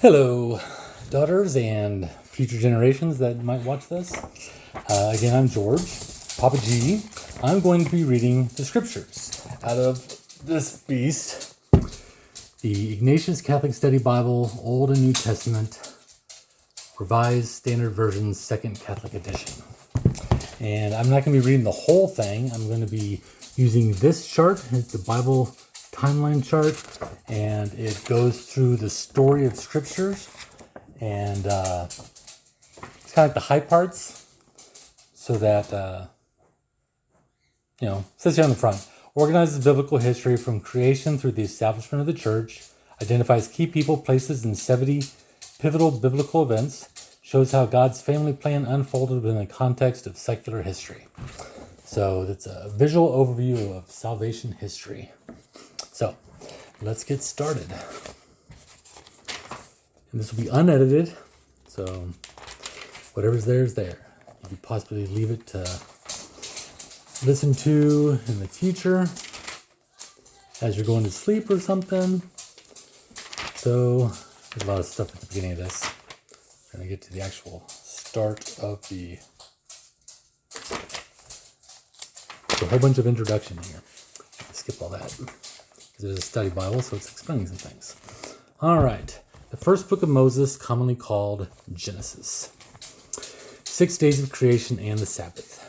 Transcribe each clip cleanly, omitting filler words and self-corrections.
Hello, daughters and future generations that might watch this. Again, I'm George, Papa G. I'm going to be reading the scriptures out of this beast, the Ignatius Catholic Study Bible, Old and New Testament, Revised Standard Version, Second Catholic Edition. And I'm not going to be reading the whole thing. I'm going to be using this chart. It's the Bible timeline chart, and it goes through the story of scriptures, and it's kind of like the high parts, so that says here on the front, organizes biblical history from creation through the establishment of the church, identifies key people, places, and 70 pivotal biblical events, shows how God's family plan unfolded within the context of secular history. So it's a visual overview of salvation history. So let's get started. And this will be unedited, so whatever's there is there. You could possibly leave it to listen to in the future as you're going to sleep or something. So there's a lot of stuff at the beginning of this. We're going to get to the actual start of a whole bunch of introduction here. Skip all that. There's a study Bible, so it's explaining some things. All right. The first book of Moses, commonly called Genesis. 6 days of creation and the Sabbath.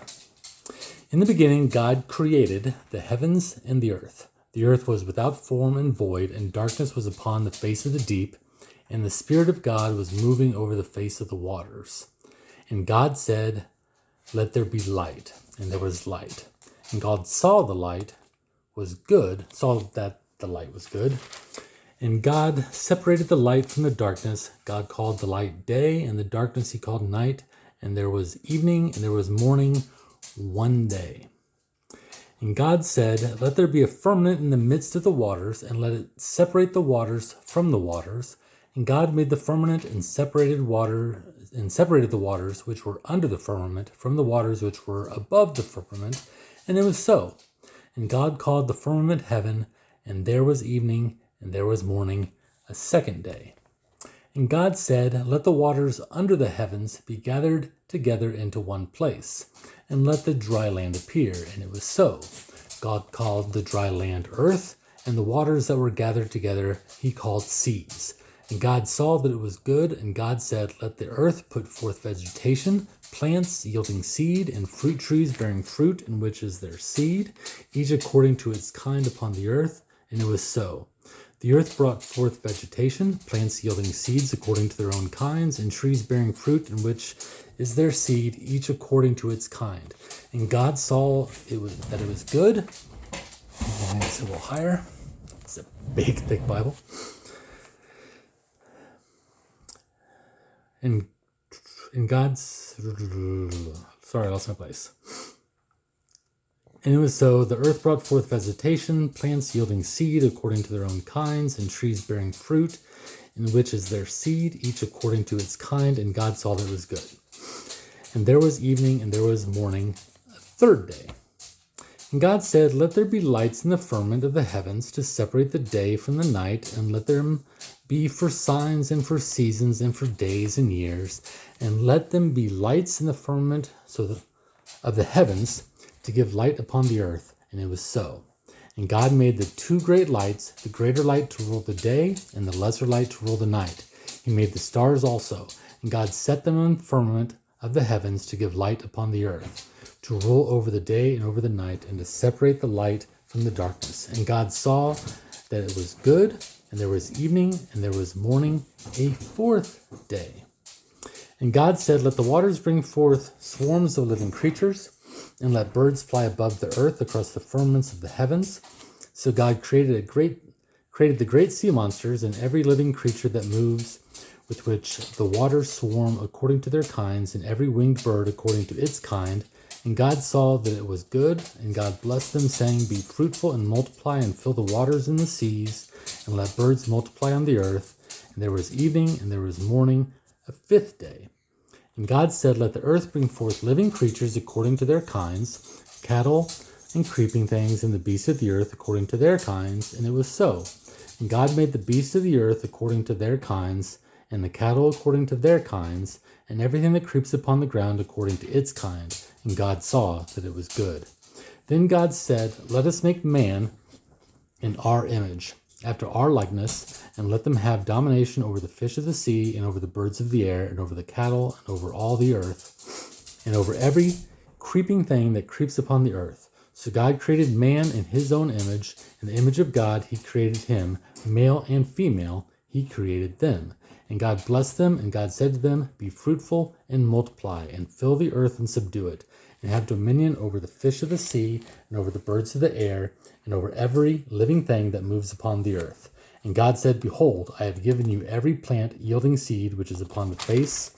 In the beginning, God created the heavens and the earth. The earth was without form and void, and darkness was upon the face of the deep, and the Spirit of God was moving over the face of the waters. And God said, "Let there be light." And there was light. And God saw the light was good, saw that the light was good. And God separated the light from the darkness. God called the light day, and the darkness he called night. And there was evening, and there was morning, one day. And God said, "Let there be a firmament in the midst of the waters, and let it separate the waters from the waters." And God made the firmament and separated the waters which were under the firmament from the waters which were above the firmament. And it was so. And God called the firmament heaven, and there was evening, and there was morning, a second day. And God said, "Let the waters under the heavens be gathered together into one place, and let the dry land appear." And it was so. God called the dry land earth, and the waters that were gathered together he called seas. And God saw that it was good, and God said, "Let the earth put forth vegetation, plants yielding seed, and fruit trees bearing fruit, in which is their seed, each according to its kind upon the earth." And it was so. The earth brought forth vegetation, plants yielding seeds according to their own kinds, and trees bearing fruit, in which is their seed, each according to its kind. And God saw that it was good. It's a little higher. It's a big, thick Bible. And sorry, I lost my place. And it was so, the earth brought forth vegetation, plants yielding seed according to their own kinds, and trees bearing fruit, in which is their seed, each according to its kind, and God saw that it was good. And there was evening, and there was morning, a third day. And God said, "Let there be lights in the firmament of the heavens to separate the day from the night, and let them be for signs and for seasons and for days and years, and let them be lights in the firmament of the heavens to give light upon the earth." And it was so. And God made the two great lights, the greater light to rule the day, and the lesser light to rule the night. He made the stars also, and God set them in the firmament of the heavens to give light upon the earth, to rule over the day and over the night, and to separate the light from the darkness. And God saw that it was good, and there was evening, and there was morning, a fourth day. And God said, "Let the waters bring forth swarms of living creatures, and let birds fly above the earth across the firmaments of the heavens." So God created the great sea monsters and every living creature that moves, with which the waters swarm according to their kinds, and every winged bird according to its kind. And God saw that it was good, and God blessed them, saying, "Be fruitful and multiply, and fill the waters in the seas, and let birds multiply on the earth." And there was evening, and there was morning, a fifth day. And God said, "Let the earth bring forth living creatures according to their kinds, cattle and creeping things, and the beasts of the earth according to their kinds." And it was so. And God made the beasts of the earth according to their kinds, and the cattle according to their kinds, and everything that creeps upon the ground according to its kind. And God saw that it was good. Then God said, "Let us make man in our image, after our likeness, and let them have domination over the fish of the sea, and over the birds of the air, and over the cattle, and over all the earth, and over every creeping thing that creeps upon the earth." So God created man in his own image. In the image of God he created him, male and female he created them. And God blessed them, and God said to them, "Be fruitful and multiply, and fill the earth and subdue it, and have dominion over the fish of the sea, and over the birds of the air, and over every living thing that moves upon the earth." And God said, "Behold, I have given you every plant yielding seed which is upon the face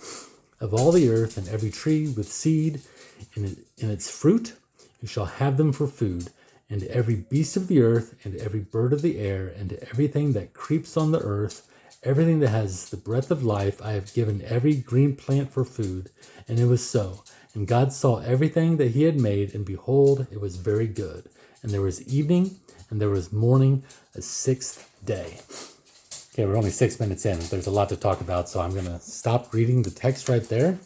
of all the earth, and every tree with seed in its fruit. You shall have them for food, and to every beast of the earth, and to every bird of the air, and to everything that creeps on the earth, everything that has the breath of life, I have given every green plant for food." And it was so. And God saw everything that he had made, and behold, it was very good. And there was evening, and there was morning, a sixth day. Okay, we're only 6 minutes in. There's a lot to talk about, so I'm going to stop reading the text right there, and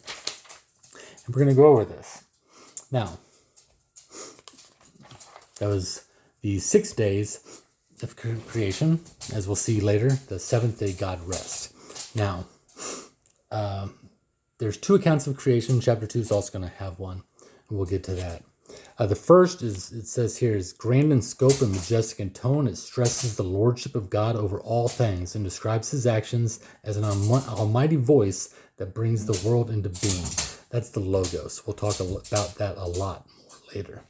we're going to go over this. Now, that was the 6 days of creation. As we'll see later, the seventh day God rests. Now, there's 2 accounts of creation. Chapter 2 is also going to have one, and we'll get to that. The first is, it says here, is grand in scope and majestic in tone. It stresses the lordship of God over all things and describes his actions as an almighty voice that brings the world into being. That's the Logos. We'll talk about that a lot more later.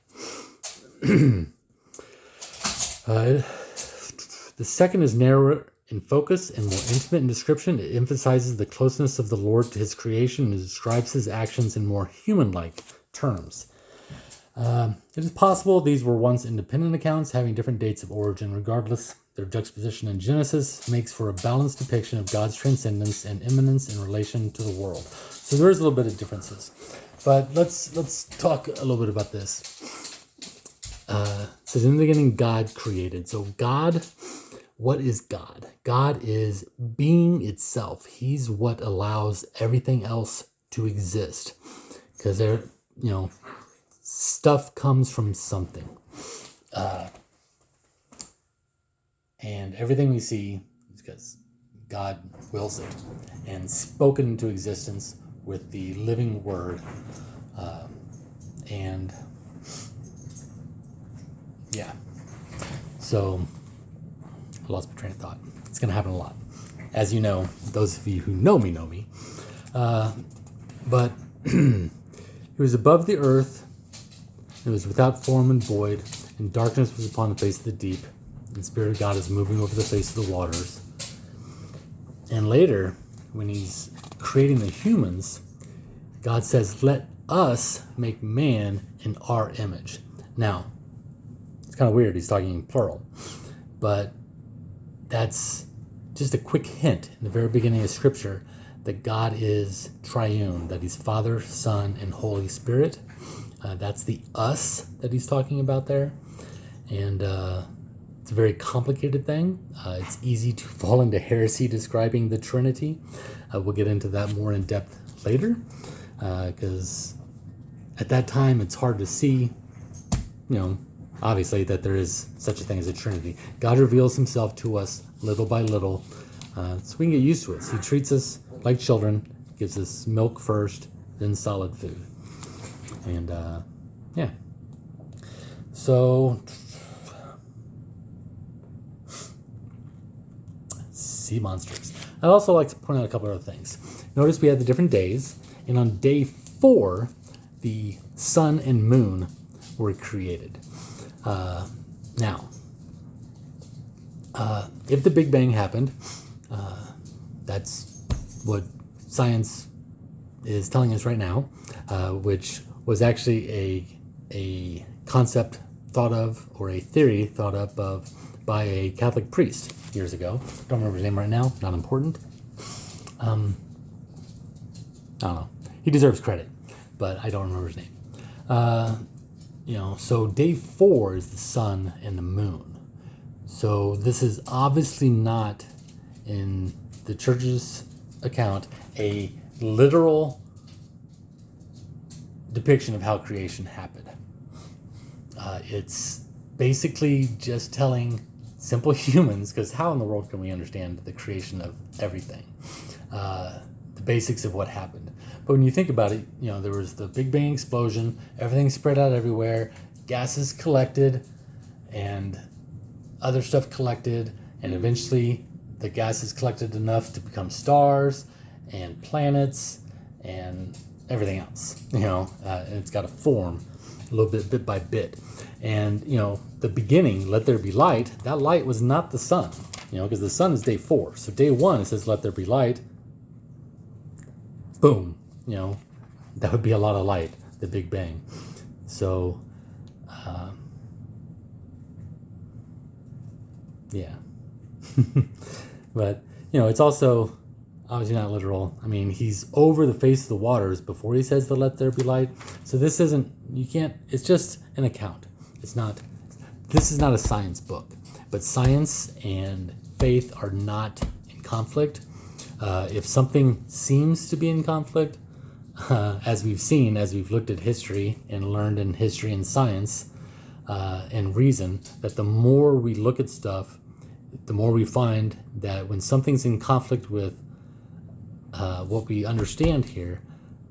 The second is narrower in focus and more intimate in description. It emphasizes the closeness of the Lord to his creation and describes his actions in more human-like terms. It is possible these were once independent accounts having different dates of origin. Regardless, their juxtaposition in Genesis makes for a balanced depiction of God's transcendence and immanence in relation to the world. So there is a little bit of differences. But let's talk a little bit about this. It says, in the beginning, God created. So God, what is God? God is being itself. He's what allows everything else to exist. Because stuff comes from something. And everything we see is because God wills it and spoken into existence with the living word. So I lost my train of thought. It's going to happen a lot. As you know, those of you who know me. But he was above the earth. It was without form and void, and darkness was upon the face of the deep. And the Spirit of God is moving over the face of the waters. And later, when he's creating the humans, God says, "Let us make man in our image." Now, it's kind of weird. He's talking in plural. But that's just a quick hint in the very beginning of Scripture that God is triune, that he's Father, Son, and Holy Spirit. That's the us that he's talking about there. And it's a very complicated thing. It's easy to fall into heresy describing the Trinity. We'll get into that more in depth later, because at that time it's hard to see, obviously, that there is such a thing as a Trinity. God reveals himself to us little by little, so we can get used to it. He treats us like children, gives us milk first, then solid food. And so sea monsters. I'd also like to point out a couple other things. Notice we had the different days, and on day 4, the sun and moon were created. Now, if the Big Bang happened, that's what science is telling us right now, which was actually a concept thought of, or a theory thought up of, by a Catholic priest years ago. Don't remember his name right now. Not important. I don't know. He deserves credit, but I don't remember his name. So day 4 is the sun and the moon. So this is obviously not in the church's account a literal depiction of how creation happened. It's basically just telling simple humans, because how in the world can we understand the creation of everything? The basics of what happened. But when you think about it, there was the Big Bang explosion, everything spread out everywhere, gases collected, and other stuff collected, and eventually the gases collected enough to become stars and planets and everything else. And it's got to form a little bit by bit. And the beginning, let there be light, that light was not the sun, because the sun is day 4. So day 1 it says let there be light, boom, that would be a lot of light, the Big Bang. So yeah. But it's also obviously not literal. I mean, he's over the face of the waters before he says to let there be light. So this isn't, it's just an account. This is not a science book, but science and faith are not in conflict. If something seems to be in conflict, as we've looked at history and learned in history and science and reason, that the more we look at stuff, the more we find that when something's in conflict with what we understand here,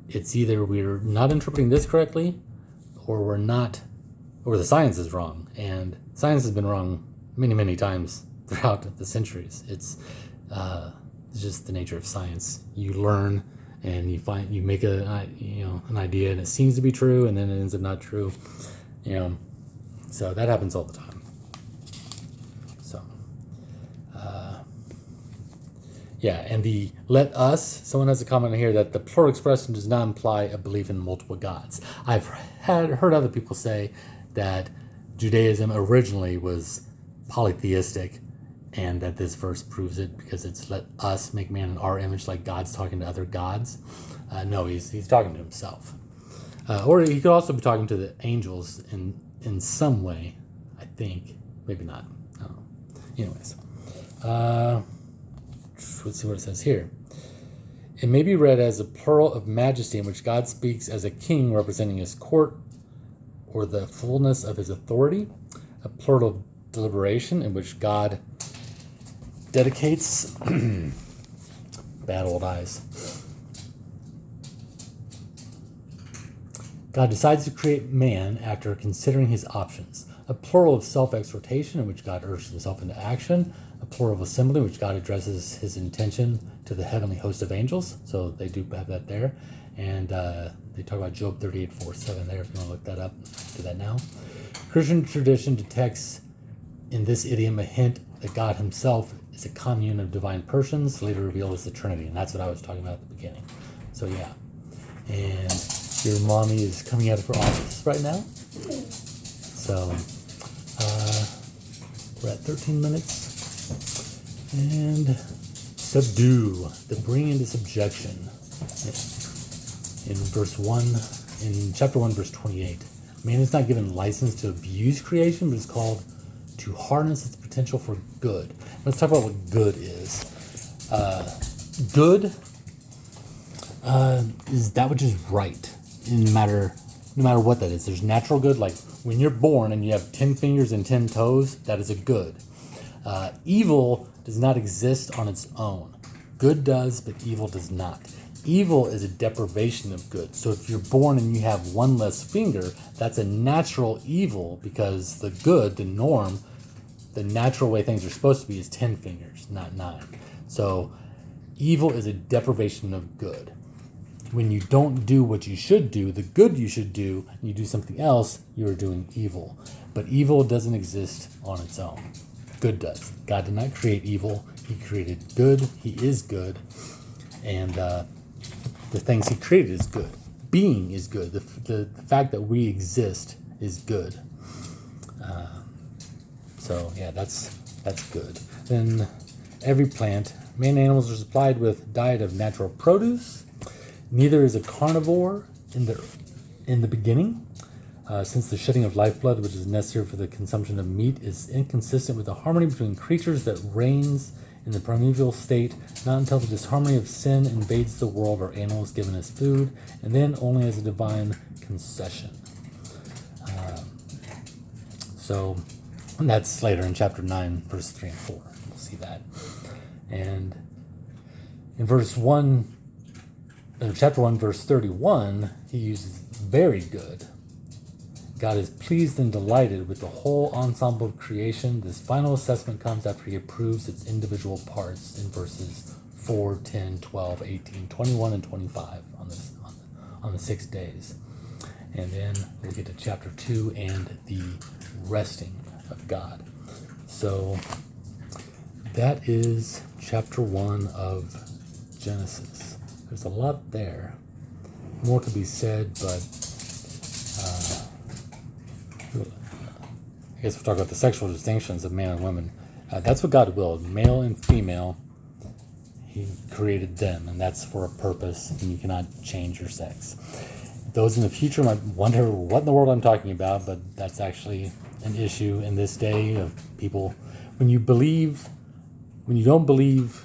it's either we're not interpreting this correctly, or the science is wrong. And science has been wrong many, many times throughout the centuries. It's just the nature of science. You learn and you make an idea, and it seems to be true, and then it ends up not true. So that happens all the time. So and the let us, someone has a comment here that the plural expression does not imply a belief in multiple gods. I've heard other people say that Judaism originally was polytheistic, and that this verse proves it, because it's let us make man in our image, like God's talking to other gods. No, he's talking to himself. Or he could also be talking to the angels in some way, I think. Maybe not. I don't know. Anyways. Let's see what it says here. It may be read as a plural of majesty, in which God speaks as a king representing his court or the fullness of his authority. A plural of deliberation, in which God dedicates bad old eyes. God decides to create man after considering his options. A plural of self-exhortation, in which God urges himself into action. A plural of assembly, in which God addresses his intention to the heavenly host of angels. So they do have that there. And they talk about Job 38:4-7 there, if you want to look that up. Do that now. Christian tradition detects in this idiom a hint that God himself is a commune of divine persons, later revealed as the Trinity. And that's what I was talking about at the beginning. So yeah. And your mommy is coming out of her office right now. So we're at 13 minutes. And subdue, the bring into subjection. In verse 1, in chapter 1, verse 28. Man is not given license to abuse creation, but is called to harness its potential for good. Let's talk about what good is. Good is that which is right, no matter what that is. There's natural good, like when you're born and you have 10 fingers and 10 toes, that is a good. Evil does not exist on its own. Good does, but evil does not. Evil is a deprivation of good. So if you're born and you have one less finger, that's a natural evil, because the good, the norm, the natural way things are supposed to be is 10 fingers, not 9. So evil is a deprivation of good. When you don't do what you should do, the good you should do, and you do something else, you are doing evil. But evil doesn't exist on its own. Good does. God did not create evil. He created good. He is good. And the things he created is good. Being is good. The fact that we exist is good. So yeah, that's good. Then every plant, man and animals are supplied with diet of natural produce. Neither is a carnivore in the beginning, since the shedding of lifeblood, which is necessary for the consumption of meat, is inconsistent with the harmony between creatures that reigns in the primeval state, not until the disharmony of sin invades the world are animals given as food, and then only as a divine concession. So that's later in chapter 9, verse 3 and 4. We'll see that. And in chapter 1, verse 31, he uses very good. God is pleased and delighted with the whole ensemble of creation. This final assessment comes after he approves its individual parts in verses 4, 10, 12, 18, 21, and 25 on the 6 days. And then we'll get to chapter 2 and the resting of God. So that is chapter 1 of Genesis. There's a lot there. More to be said, but I guess we'll talk about the sexual distinctions of man and women. That's what God willed. Male and female, he created them, and that's for a purpose, and you cannot change your sex. Those in the future might wonder what in the world I'm talking about, but that's actually an issue in this day of people. When you don't believe,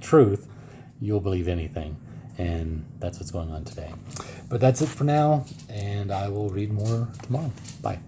truth, you'll believe anything. And that's what's going on today. But that's it for now, and I will read more tomorrow. Bye.